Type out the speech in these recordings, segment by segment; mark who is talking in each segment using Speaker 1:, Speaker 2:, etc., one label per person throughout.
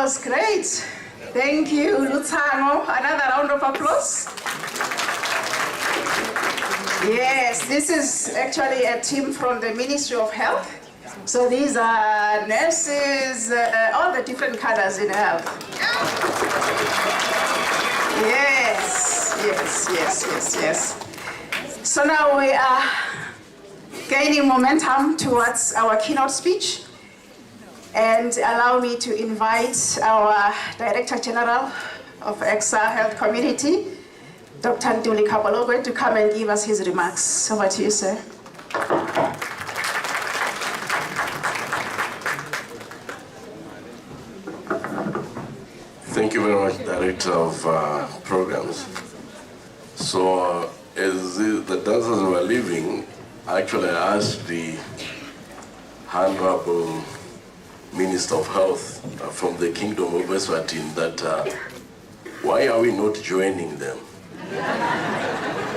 Speaker 1: was great. Thank you, Lutsano. Another round of applause. Yes, this is actually a team from the Ministry of Health. So these are nurses, all the different cadres in health. Yes. So now we are gaining momentum towards our keynote speech. And allow me to invite our Director General of ECSA Health Community, Dr. Nduli Kabalogwe, to come and give us his remarks. Over to you, sir.
Speaker 2: Thank you very much, Director of Programs. So, as the dancers were leaving, actually I asked the Honorable Minister of Health from the Kingdom of Eswatini that why are we not joining them?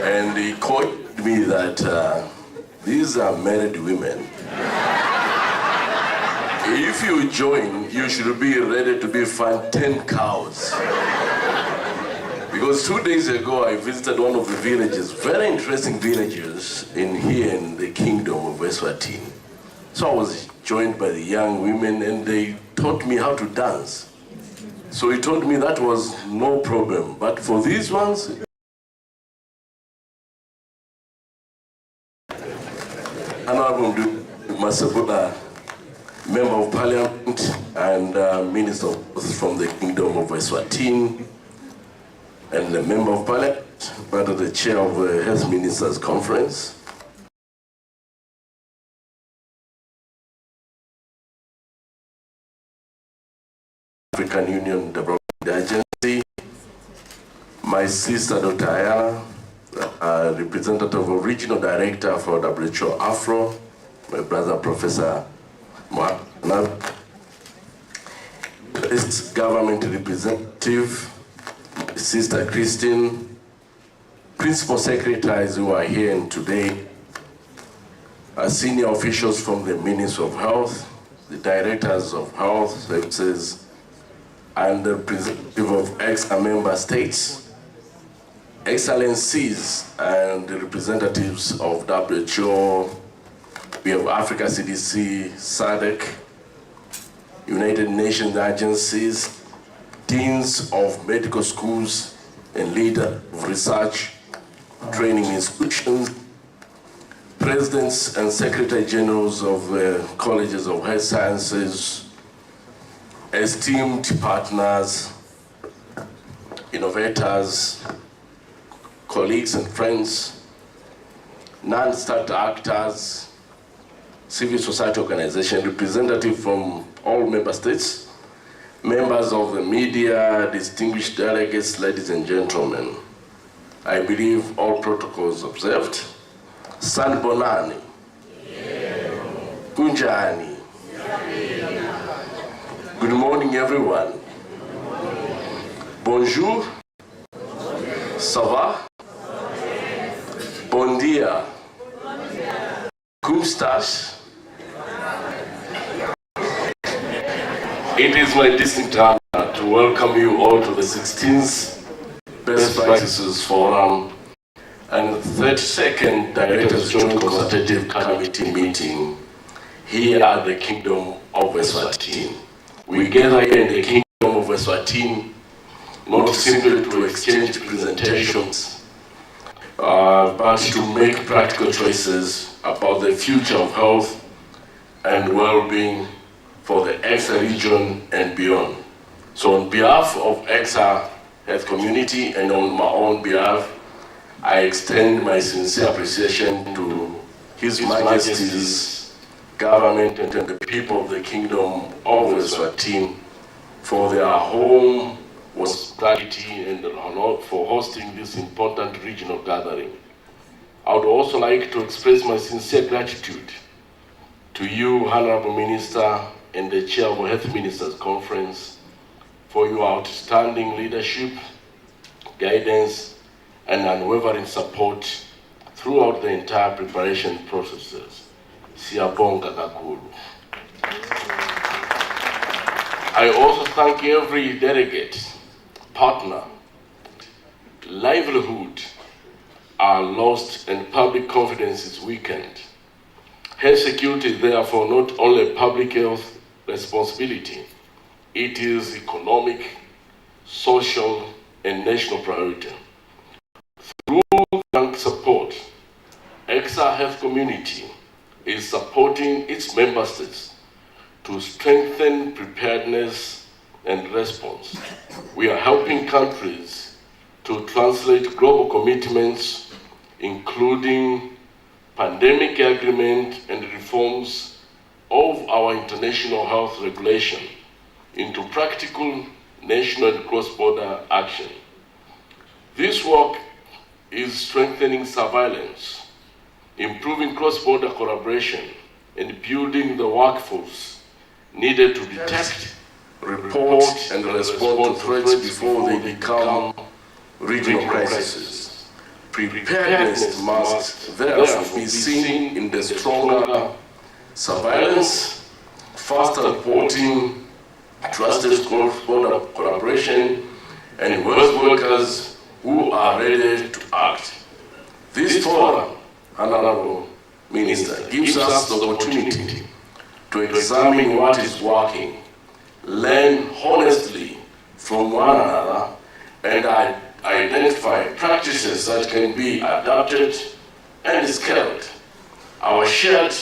Speaker 2: And he called me that these are married women. If you join, you should be ready to be fund 10 cows. Because 2 days ago, I visited one of the villages, very interesting villages here in the Kingdom of Eswatini. So I was joined by the young women and they taught me how to dance. So he told me that was no problem. But for these ones, Honorable Masabuda, Member of Parliament and Minister from the Kingdom of Eswatini, and the Member of Parliament, part of the Chair of the Health Ministers Conference, African Union Development Agency, my sister Dr. Ayala, representative of Regional Director for WHO Afro, my brother Professor Mohamed, government representative, my sister Christine, principal secretaries who are here today, senior officials from the Ministry of Health, the directors of health services, and the representative of ECSA member states, excellencies and the representatives of WHO, we have Africa CDC, SADC, United Nations agencies, deans of medical schools and leaders of research, training institutions, presidents and secretary generals of colleges of health sciences, esteemed partners, innovators, colleagues and friends, non-state actors, civil society organization, representatives from all member states, members of the media, distinguished delegates, ladies and gentlemen. I believe all protocols observed. Sanbonani, Kunjani. Good morning, everyone. Bonjour. Ça va? Bon dia. Cum estás? It is my distinct honor to welcome you all to the 16th Best Practices Forum and 32nd Directors Joint Consultative Committee meeting here at the Kingdom of Eswatini. We gather here in the Kingdom of Eswatini not simply to exchange presentations, but to make practical choices about the future of health and well-being for the ECSA region and beyond. So on behalf of ECSA Health Community and on my own behalf, I extend my sincere appreciation to His Majesty's government and the people of the Kingdom of Eswatini for their home hospitality and for hosting this important regional gathering. I would also like to express my sincere gratitude to you, Honorable Minister, and the Chair of the Health Ministers Conference for your outstanding leadership, guidance, and unwavering support throughout the entire preparation processes. Siyabonga kakhulu. I also thank every delegate, partner. Livelihood are lost and public confidence is weakened. Health security is therefore not only a public health responsibility, it is economic, social, and national priority. Through bank support, ECSA Health Community is supporting its member states to strengthen preparedness and response. We are helping countries to translate global commitments, including pandemic agreement and reforms of our international health regulation, into practical national and cross-border action. This work is strengthening surveillance, improving cross-border collaboration, and building the workforce needed to detect, report, and respond to threats before they become regional crises. Preparedness must therefore be seen in the stronger surveillance, faster reporting, trusted cross-border collaboration, and health workers who are ready to act. This forum, Honorable Minister, gives us the opportunity to examine what is working, learn honestly from one another, and identify practices that can be adapted and scaled. Our shared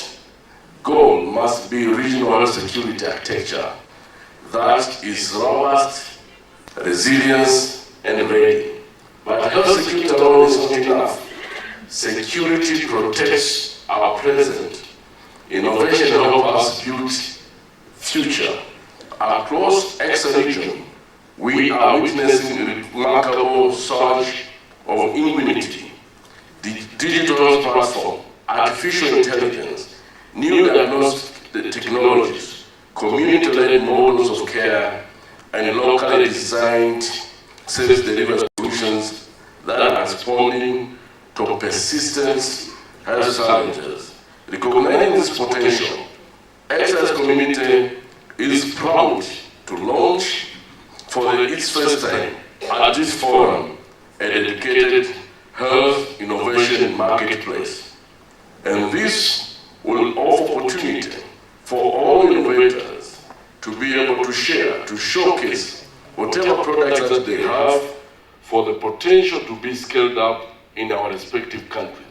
Speaker 2: goal must be regional health security architecture that is robust, resilient, and ready. But health security alone is not enough. Security protects our present. Innovation helps us build future. Across ECSA region, we are witnessing a remarkable surge of immunity. The digital platform, artificial intelligence, new diagnostic technologies, community-led models of care, and locally designed self-delivered solutions that are responding to persistent health challenges. Recognizing this potential, ECSA's community is proud to launch for its first time at this forum a dedicated health innovation marketplace. And this will offer opportunity for all innovators to be able to share, to showcase whatever products that they have for the potential to be scaled up in our respective countries.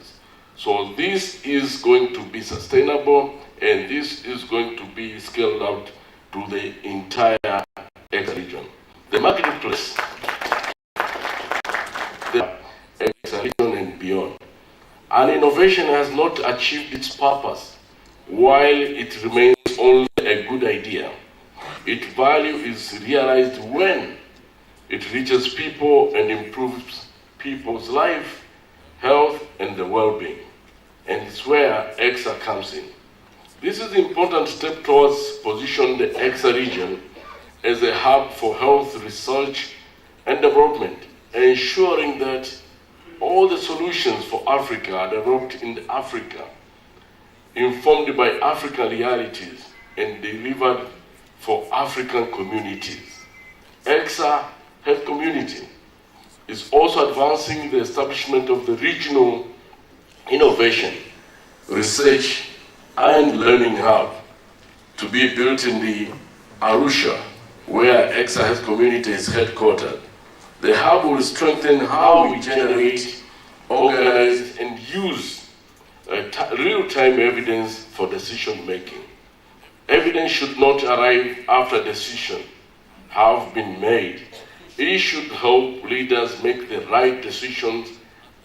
Speaker 2: So this is going to be sustainable, and this is going to be scaled out to the entire ECSA region. The marketplace, the ECSA region and beyond. And innovation has not achieved its purpose while it remains only a good idea. Its value is realized when it reaches people and improves people's life, health, and the well-being. And it's where ECSA comes in. This is an important step towards positioning the ECSA region as a hub for health research and development, ensuring that all the solutions for Africa are developed in Africa, informed by African realities, and delivered for African communities. ECSA Health Community is also advancing the establishment of the regional innovation, research, and learning hub to be built in the Arusha, where ECSA Health Community is headquartered. The hub will strengthen how we generate, organize, and use real-time evidence for decision making. Evidence should not arrive after decisions have been made. It should help leaders make the right decisions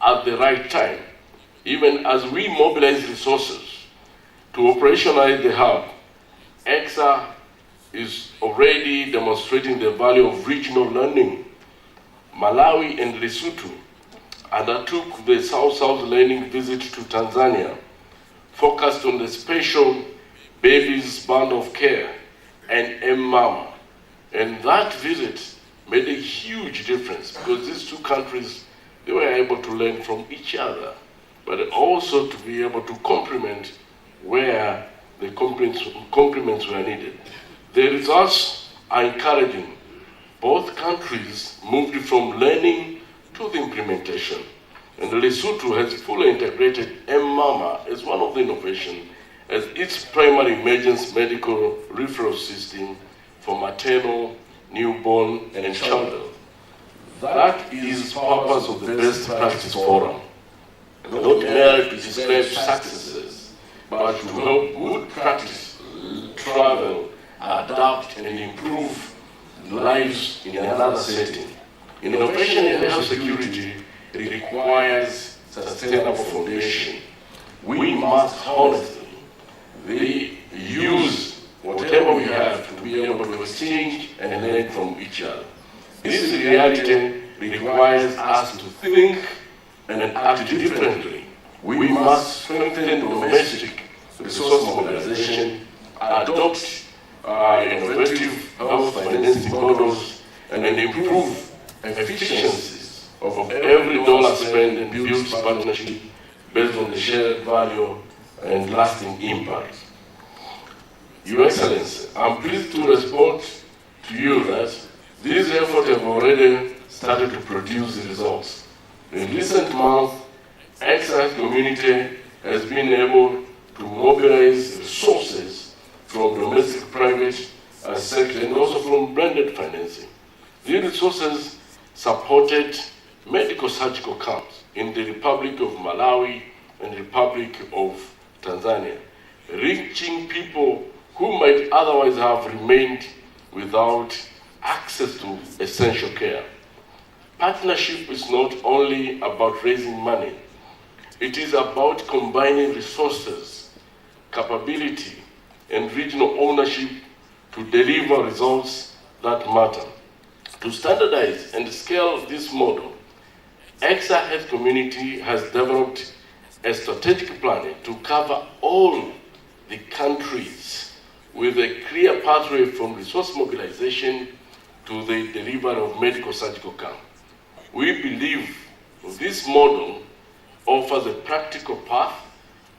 Speaker 2: at the right time. Even as we mobilize resources to operationalize the hub, ECSA is already demonstrating the value of regional learning. Malawi and Lesotho undertook the South-South learning visit to Tanzania, focused on the special baby's band of care and M-Mama. And that visit made a huge difference because these two countries, they were able to learn from each other, but also to be able to complement where the compliments were needed. The results are encouraging. Both countries moved from learning to the implementation. And Lesotho has fully integrated M-Mama as one of the innovations as its primary emergency medical referral system for maternal, newborn, and childbirth. That is the purpose of the Best Practice Forum. Not merely to describe successes, but to help good practice travel, adapt, and improve lives in another setting. Innovation in health security requires sustainable foundation. We must honestly use whatever we have to be able to exchange and learn from each other. This reality requires us to think and act differently. We must strengthen domestic resource mobilization, adopt innovative health financing models, and improve efficiencies of every dollar spent and build partnership based on the shared value and lasting impact. Your Excellency, I'm pleased to report to you that these efforts have already started to produce results. In recent months, ECSA community has been able to mobilize resources from domestic private sector and also from blended financing. These resources supported medical surgical camps in the Republic of Malawi and the Republic of Tanzania, reaching people who might otherwise have remained without access to essential care. Partnership is not only about raising money, it is about combining resources, capability, and regional ownership to deliver results that matter. To standardize and scale this model, ECSA Health Community has developed a strategic plan to cover all the countries with a clear pathway from resource mobilization to the delivery of medical surgical camp. We believe this model offers a practical path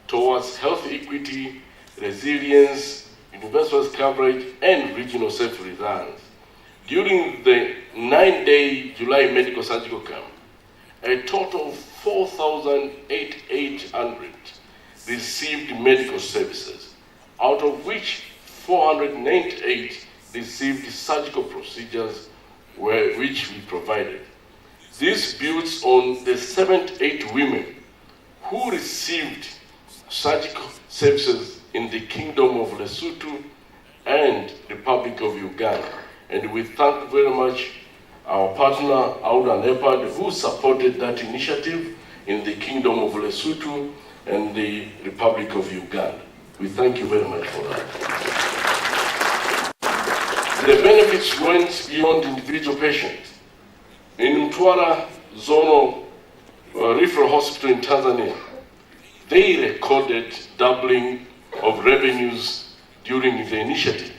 Speaker 2: towards health equity, resilience, universal coverage, and regional self-reliance. During the 9-day July medical surgical camp, a total of 4,800 received medical services, out of which 498 received surgical procedures which we provided. This builds on the 78 women who received surgical services in the Kingdom of Lesotho and Republic of Uganda. And we thank very much our partner, Auda Nepad, who supported that initiative in the Kingdom of Lesotho and the Republic of Uganda. We thank you very much for that. The benefits went beyond individual patients. In Mtwara Zonal Referral Hospital in Tanzania, they recorded doubling of revenues during the initiative,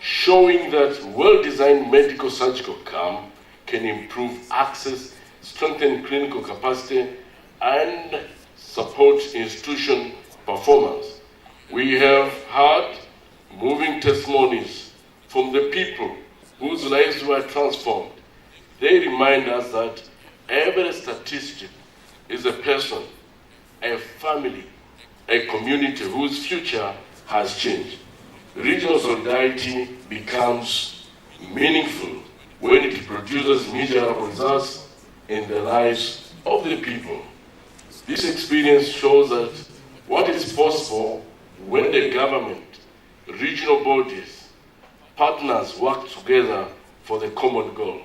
Speaker 2: showing that well-designed medical surgical camp can improve access, strengthen clinical capacity, and support institution performance. We have heard moving testimonies from the people whose lives were transformed. They remind us that every statistic is a person, a family, a community whose future has changed. Regional solidarity becomes meaningful when it produces measurable results in the lives of the people. This experience shows that what is possible when the government, regional bodies, partners work together for the common goal.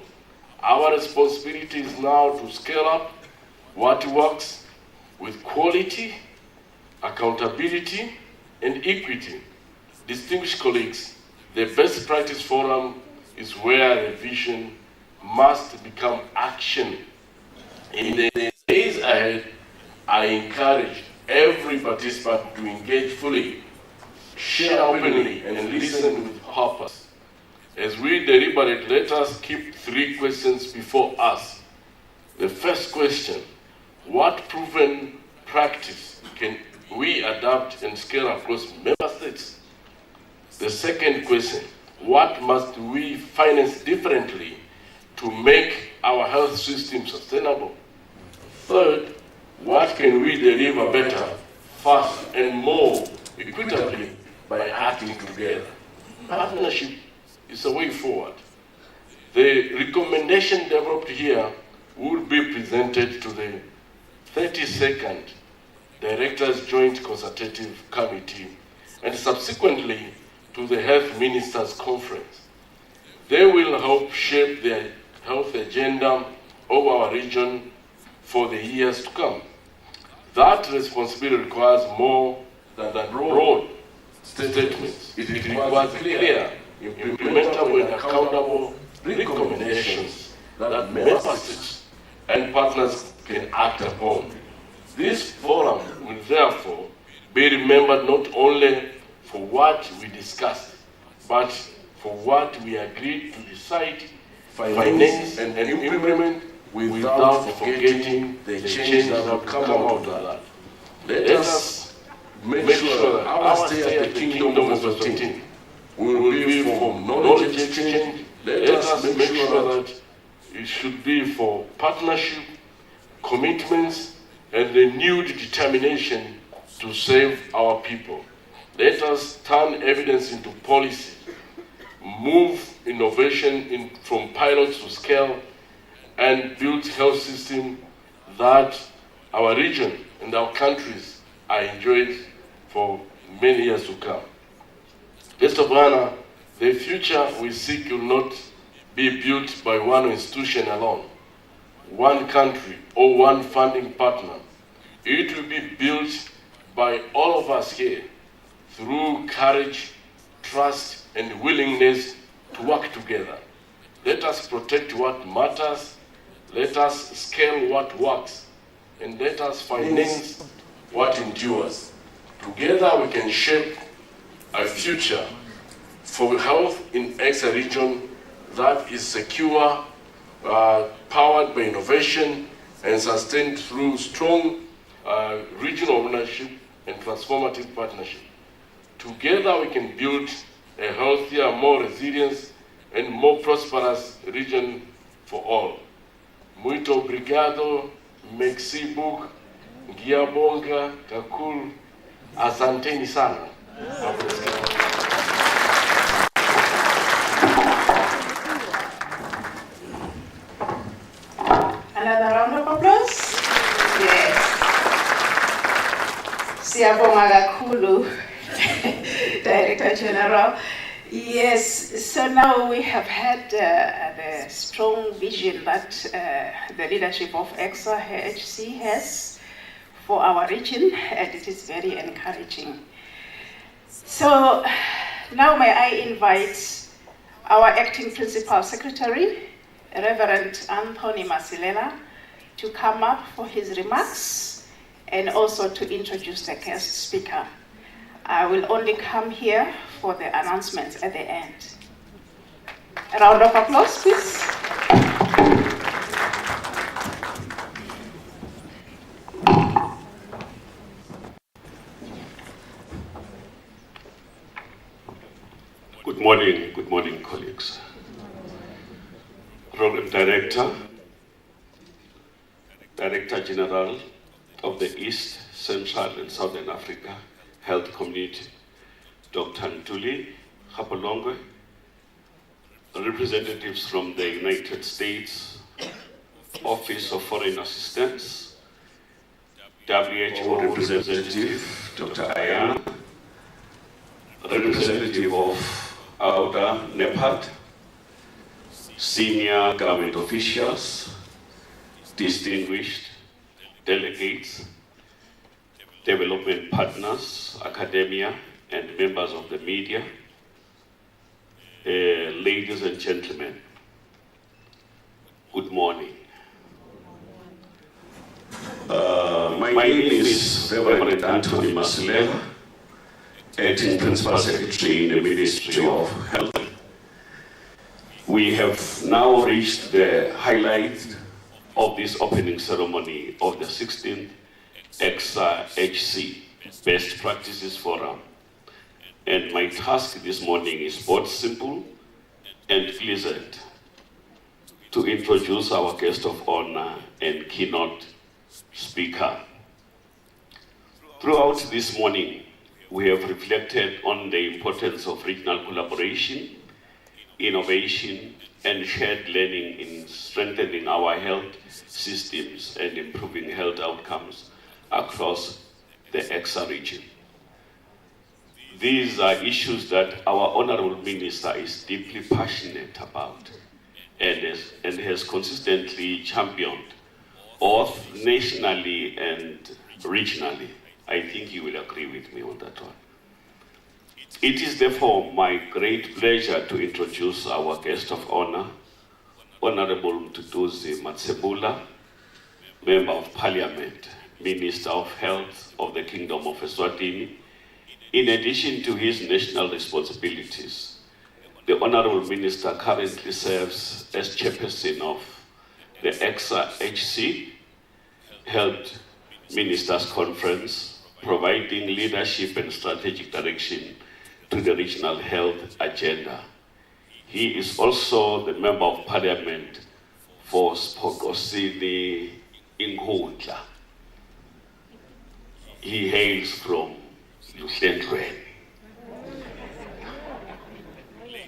Speaker 2: Our responsibility is now to scale up what works with quality, accountability, and equity. Distinguished colleagues, the Best Practice Forum is where the vision must become action. In the days ahead, I encourage every participant to engage fully, share openly, and listen with purpose. As we deliberate, let us keep 3 questions before us. The first question: what proven practice can we adapt and scale across member states? The second question: what must we finance differently to make our health system sustainable? Third, what can we deliver better, faster, and more equitably by acting together? Partnership is a way forward. The recommendation developed here will be presented to the 32nd Directors Joint Consultative Committee and subsequently to the Health Ministers Conference. They will help shape the health agenda of our region for the years to come. That responsibility requires more than broad statements. It requires clear, implementable, and accountable recommendations that member states and partners can act upon. This forum will therefore be remembered not only for what we discussed, but for what we agreed to decide, finance, and implement without forgetting the change that will come out of that. Let us make sure that our stay at the Kingdom of 17 will be for knowledge exchange. Let us make sure that it should be for partnership, commitments, and renewed determination to save our people. Let us turn evidence into policy, move innovation from pilots to scale, and build health system that our region and our countries are enjoyed for many years to come. Best of Ghana, the future we seek will not be built by one institution alone, one country, or one funding partner. It will be built by all of us here through courage, trust, and willingness to work together. Let us protect what matters, let us scale what works, and let us finance what endures. Together we can shape a future for health in ECSA region that is secure, powered by innovation, and sustained through strong regional ownership and transformative partnership. Together we can build a healthier, more resilient, and more prosperous region for all. Muito obrigado, merci beaucoup, Giabonga, Kakul, asanteni sana.
Speaker 1: Another round of applause? Yes. Siyabonga kakhulu, Director General. Yes, so now we have had the strong vision that the leadership of ECSA-HC has for our region, and it is very encouraging. So now may I invite our Acting Principal Secretary, Reverend Anthony Masilela, to come up for his remarks and also to introduce the guest speaker. I will only come here for the announcements at the end. A round of applause, please.
Speaker 3: Good morning, colleagues. Program Director General of the East, Central and Southern Africa Health Community, Dr. Ntuli Hapolongwe, representatives from the United States Office of Foreign Assistance, WHO representative, Dr. Ayana, representative of Auda NEPAD, senior government officials, distinguished delegates, development partners, academia, and members of the media, ladies and gentlemen, good morning. My name is Reverend Anthony Masilela, Acting Principal Secretary in the Ministry of Health. We have now reached the highlight of this opening ceremony of the 16th ECSA-HC Best Practices Forum. And my task this morning is both simple and pleasant to introduce our guest of honor and keynote speaker. Throughout this morning, we have reflected on the importance of regional collaboration, innovation, and shared learning in strengthening our health systems and improving health outcomes across the ECSA region. These are issues that our Honorable Minister is deeply passionate about and has consistently championed, both nationally and regionally. I think you will agree with me on that one. It is therefore my great pleasure to introduce our guest of honor, Honorable Mduduzi Matsebula, Member of Parliament, Minister of Health of the Kingdom of Eswatini. In addition to his national responsibilities, the Honorable Minister currently serves as chairperson of the ECSA-HC, Health Ministers Conference, providing leadership and strategic direction to the regional health agenda. He is also the Member of Parliament for Spokosini Inkundla. He hails from Luhlendlweni.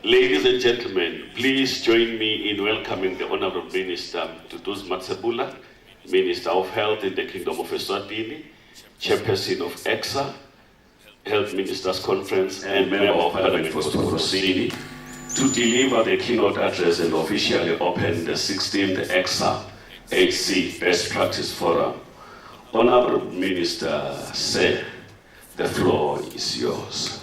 Speaker 3: Ladies and gentlemen, please join me in welcoming the Honorable Minister Mduduzi Matsebula, Minister of Health in the Kingdom of Eswatini, Chairperson of ECSA, Health Ministers Conference, and Member of Parliament for Spokosini, to deliver the keynote address and officially open the 16th ECSA-HC Best Practice Forum. Honorable Minister, sir, the floor is yours.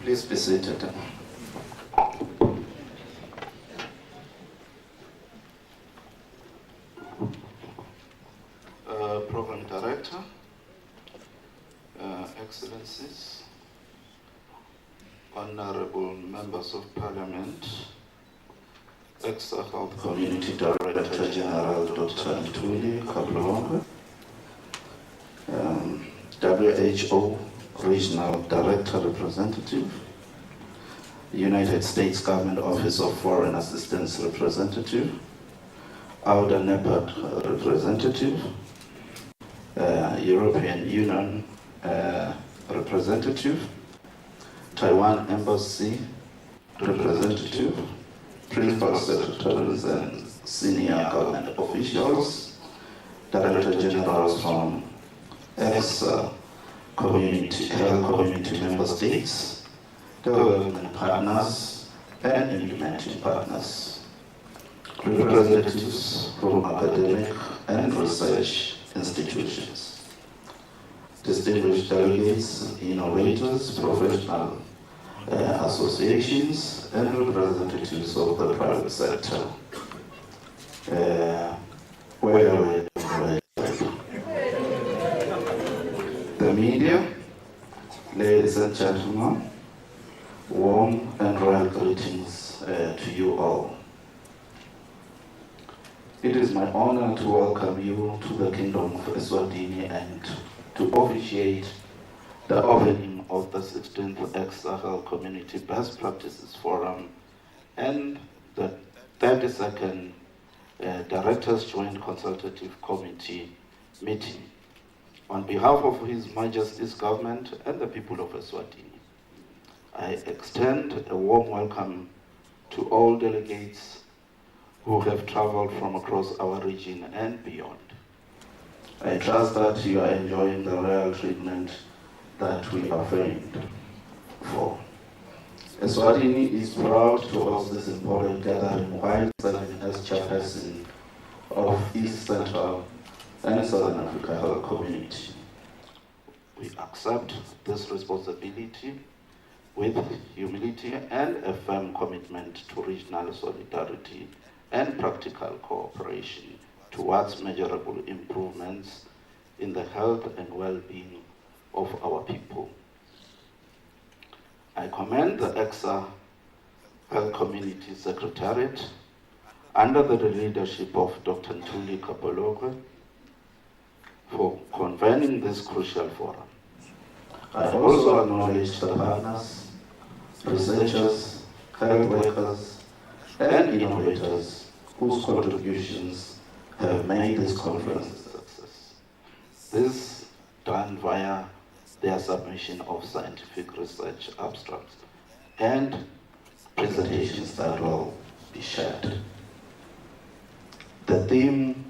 Speaker 4: Please be seated. Program Director, Excellencies, Honorable Members of Parliament, ECSA Health Community Director General Dr. Ntuli Kablonga, WHO Regional Director Representative, United States Government Office of Foreign Assistance Representative, AUDA NEPAD Representative, European Union Representative, Taiwan Embassy Representative, Principal Secretaries and Senior Government Officials, Director Generals from ECSA Health Community Member States, development partners, and implementing partners, representatives from academic and research institutions, distinguished delegates, innovators, professional associations, and representatives of the private sector. The media, ladies and gentlemen, warm and royal greetings to you all. It is my honor to welcome you to the Kingdom of Eswatini and to officiate the opening of the 16th ECSA Health Community Best Practices Forum and the 32nd Directors Joint Consultative Committee meeting. On behalf of His Majesty's Government and the people of Eswatini, I extend a warm welcome to all delegates who have traveled from across our region and beyond. I trust that you are enjoying the royal treatment that we are famed for. Eswatini is proud to host this important gathering while serving as chairperson of East Central and Southern Africa Health Community. We accept this responsibility with humility and a firm commitment to regional solidarity and practical cooperation towards measurable improvements in the health and well-being of our people. I commend the ECSA Health Community Secretariat under the leadership of Dr. Ntuli Kapologwe for convening this crucial forum. I also acknowledge the partners, researchers, health workers, and innovators whose contributions have made this conference a success. This done via their submission of scientific research abstracts and presentations that will be shared. The theme,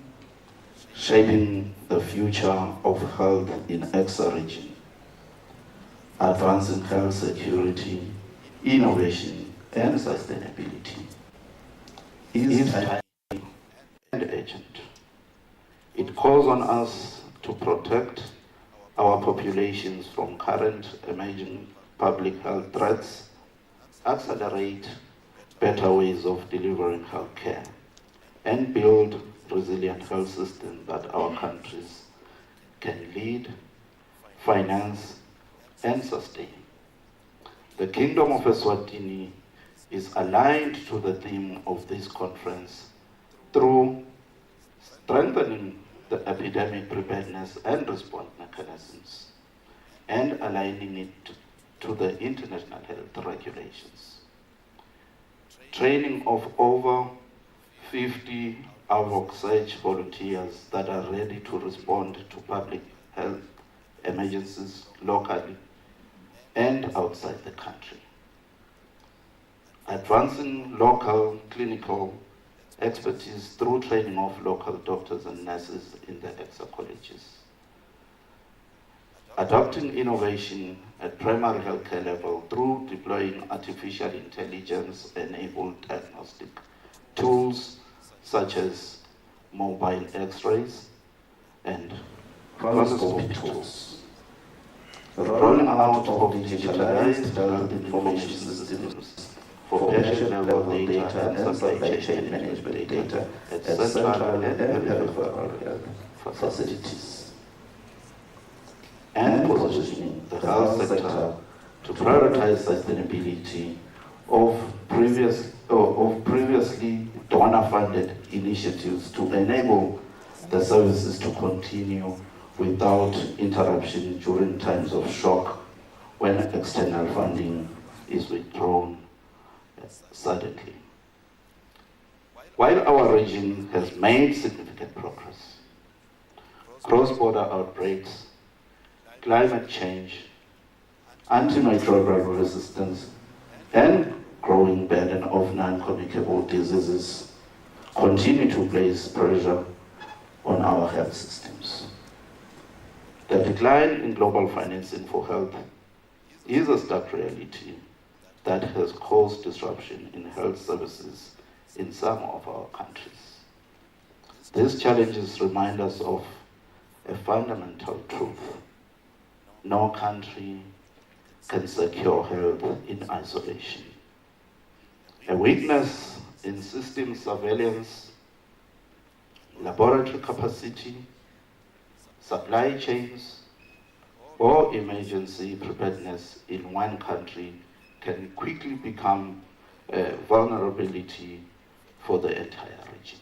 Speaker 4: Shaping the Future of Health in ECSA region, Advancing Health Security, Innovation and Sustainability, is timely and urgent. It calls on us to protect our populations from current emerging public health threats, accelerate better ways of delivering health care, and build resilient health systems that our countries can lead, finance, and sustain. The Kingdom of Eswatini is aligned to the theme of this conference through strengthening the epidemic preparedness and response mechanisms and aligning it to the international health regulations. Training of over 50 AVOC search volunteers that are ready to respond to public health emergencies locally and outside the country. Advancing local clinical expertise through training of local doctors and nurses in the ECSA colleges. Adopting innovation at primary healthcare level through deploying artificial intelligence-enabled diagnostic tools such as mobile X-rays and fundoscopy tools. Rolling out of digitalized health information systems for patient-level data and supply chain management data at central and peripheral health facilities. And positioning the health sector to prioritize sustainability of previously donor-funded initiatives to enable the services to continue without interruption during times of shock when external funding is withdrawn suddenly. While our region has made significant progress, cross-border outbreaks, climate change, antimicrobial resistance, and growing burden of non-communicable diseases continue to place pressure on our health systems. The decline in global financing for health is a stark reality that has caused disruption in health services in some of our countries. These challenges remind us of a fundamental truth. No country can secure health in isolation. A weakness in system surveillance, laboratory capacity, supply chains, or emergency preparedness in one country can quickly become a vulnerability for the entire region.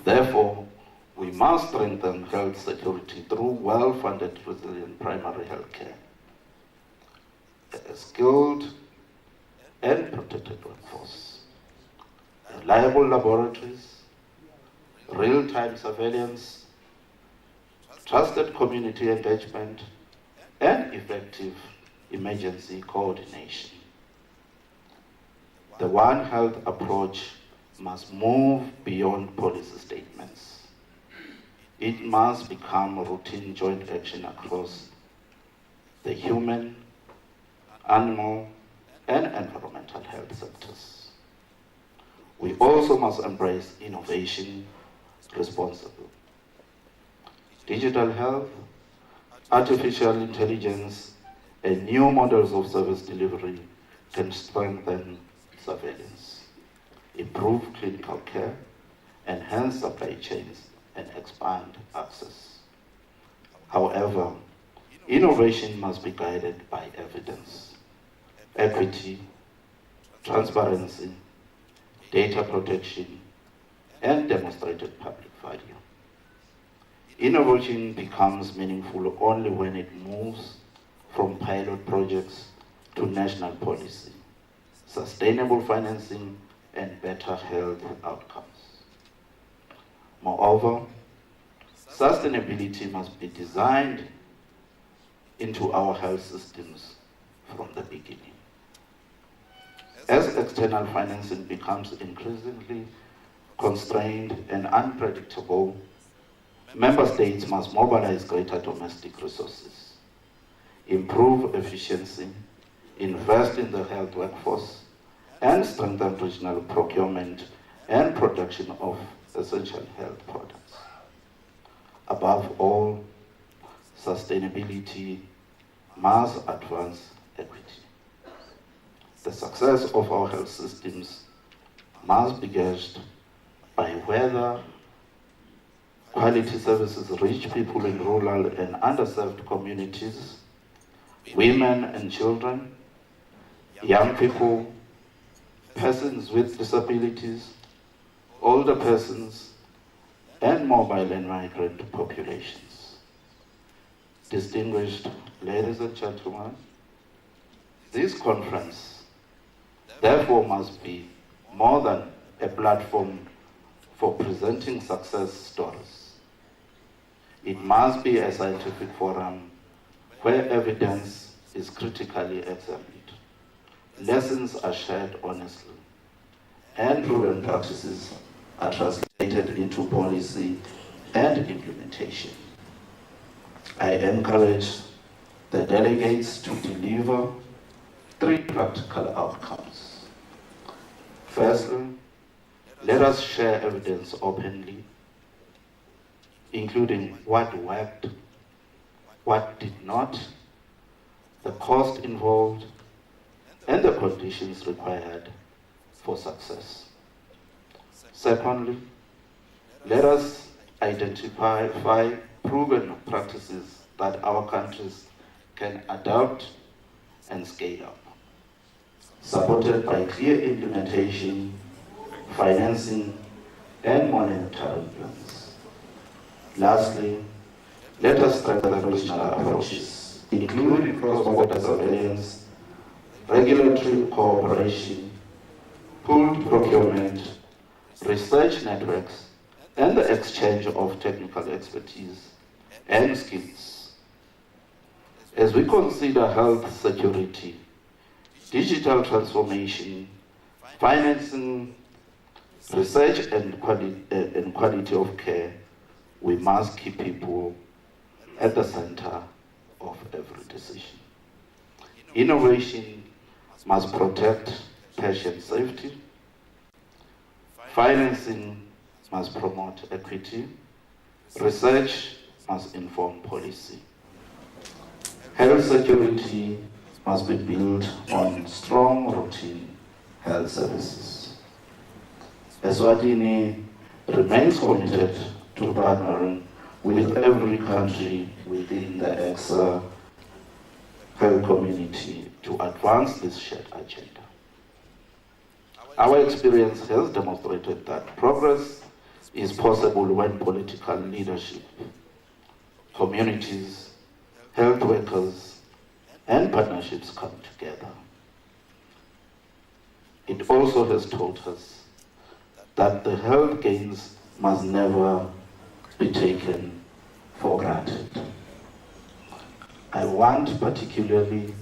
Speaker 4: Therefore, we must strengthen health security through well-funded, resilient primary health care, a skilled and protected workforce, reliable laboratories, real-time surveillance, trusted community engagement, and effective emergency coordination. The One Health approach must move beyond policy statements. It must become a routine joint action across the human, animal, and environmental health sectors. We also must embrace innovation responsibly. Digital health, artificial intelligence, and new models of service delivery can strengthen surveillance, improve clinical care, enhance supply chains, and expand access. However, innovation must be guided by evidence, equity, transparency, data protection, and demonstrated public value. Innovation becomes meaningful only when it moves from pilot projects to national policy, sustainable financing, and better health outcomes. Moreover, sustainability must be designed into our health systems from the beginning. As external financing becomes increasingly constrained and unpredictable, member states must mobilize greater domestic resources, improve efficiency, invest in the health workforce, and strengthen regional procurement and production of essential health products. Above all, sustainability must advance equity. The success of our health systems must be gauged by whether quality services reach people in rural and underserved communities, women and children, young people, persons with disabilities, older persons, and mobile and migrant populations. Distinguished ladies and gentlemen, this conference therefore must be more than a platform for presenting success stories. It must be a scientific forum where evidence is critically examined, lessons are shared honestly, and proven practices are translated into policy and implementation. I encourage the delegates to deliver 3 practical outcomes. Firstly, let us share evidence openly, including what worked, what did not, the cost involved, and the conditions required for success. Secondly, let us identify 5 proven practices that our countries can adopt and scale up, supported by clear implementation, financing, and monitoring plans. Lastly, let us strengthen regional approaches, including cross-border surveillance, regulatory cooperation, pooled procurement, research networks, and the exchange of technical expertise and skills. As we consider health security, digital transformation, financing, research, and quality of care, we must keep people at the center of every decision. Innovation must protect patient safety. Financing must promote equity. Research must inform policy. Health security must be built on strong routine health services. Eswatini remains committed to partnering with every country within the ECSA health community to advance this shared agenda. Our experience has demonstrated that progress is possible when political leadership, communities, health workers, and partnerships come together. It also has taught us that the health gains must never be taken for granted. I want particularly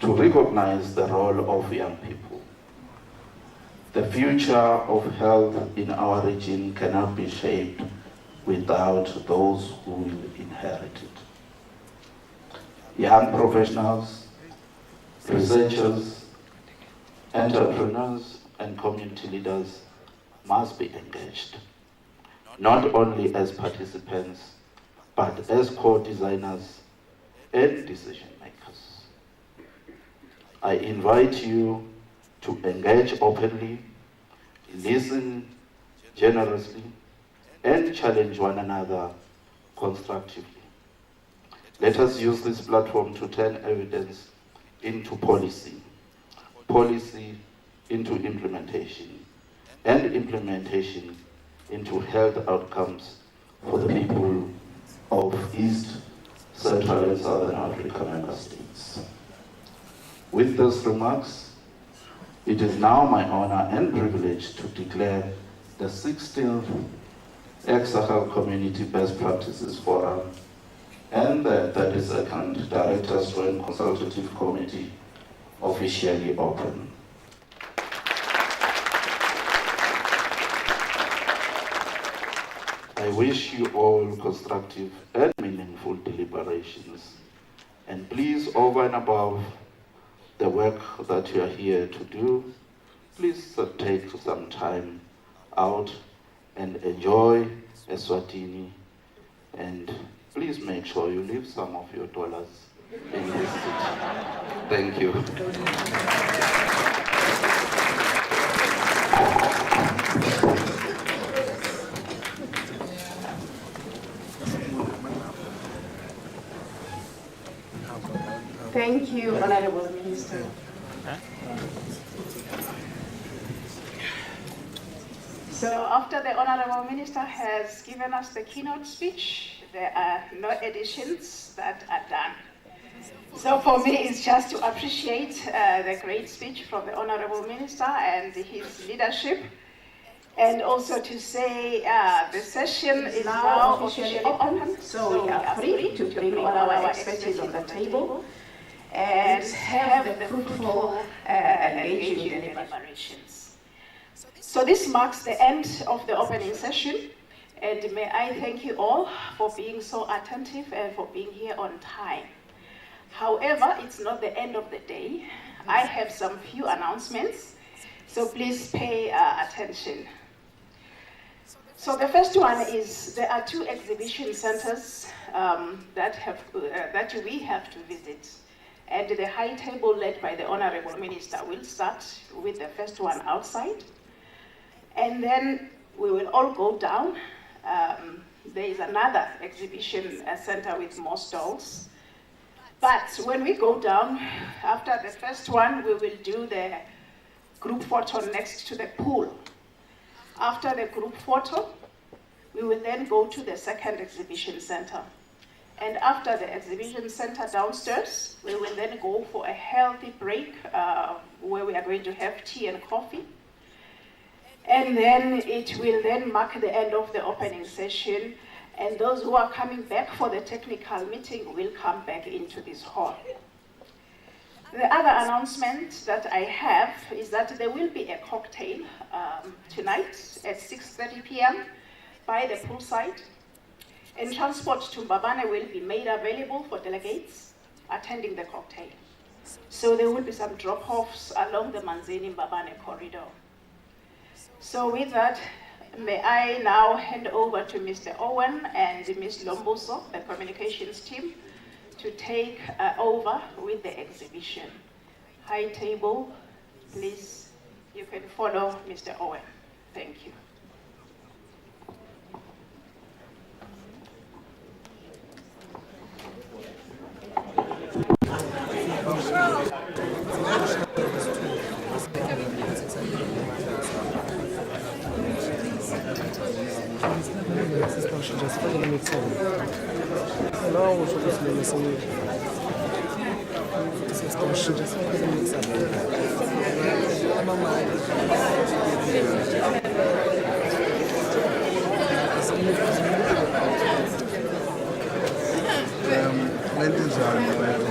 Speaker 4: to recognize the role of young people. The future of health in our region cannot be shaped without those who will inherit it. Young professionals, researchers, entrepreneurs, and community leaders must be engaged, not only as participants, but as co-designers and decision makers. I invite you to engage openly, listen generously, and challenge one another constructively. Let us use this platform to turn evidence into policy, policy into implementation, and implementation into health outcomes for the people of East, Central and Southern Africa member states. With those remarks, it is now my honor and privilege to declare the 16th ECSA-HC Community Best Practices Forum and the 32nd Directors Joint Consultative Committee officially open. I wish you all constructive and meaningful deliberations, and please, over and above the work that you are here to do, please take some time out and enjoy Eswatini, and please make sure you leave some of your dollars in this city. Thank you.
Speaker 1: Thank you, Honorable Minister. So after the Honorable Minister has given us the keynote speech, there are no additions that are done. So for me, it's just to appreciate the great speech from the Honorable Minister and his leadership, and also to say the session is now officially open, so we are free to bring all our expertise on the table and have the fruitful engaging deliberations. So this marks the end of the opening session, and may I thank you all for being so attentive and for being here on time. However, it's not the end of the day. I have some few announcements, so please pay attention. So the first one is there are 2 exhibition centers that we have to visit. And the high table led by the Honorable Minister will start with the first one outside. And then we will all go down. There is another exhibition center with more stalls. But when we go down, after the first one, we will do the group photo next to the pool. After the group photo, we will then go to the second exhibition center. And after the exhibition center downstairs, we will then go for a healthy break where we are going to have tea and coffee. And then it will then mark the end of the opening session. And those who are coming back for the technical meeting will come back into this hall. The other announcement that I have is that there will be a cocktail tonight at 6:30 p.m. by the poolside. And transport to Mbabane will be made available for delegates attending the cocktail. So there will be some drop-offs along the Manzini-Mbabane corridor. So with that, may I now hand over to Mr. Owen and Ms. Lomboso, the communications team, to take over with the exhibition. High table, please, you can follow Mr. Owen. Thank you.
Speaker 5: Lento já,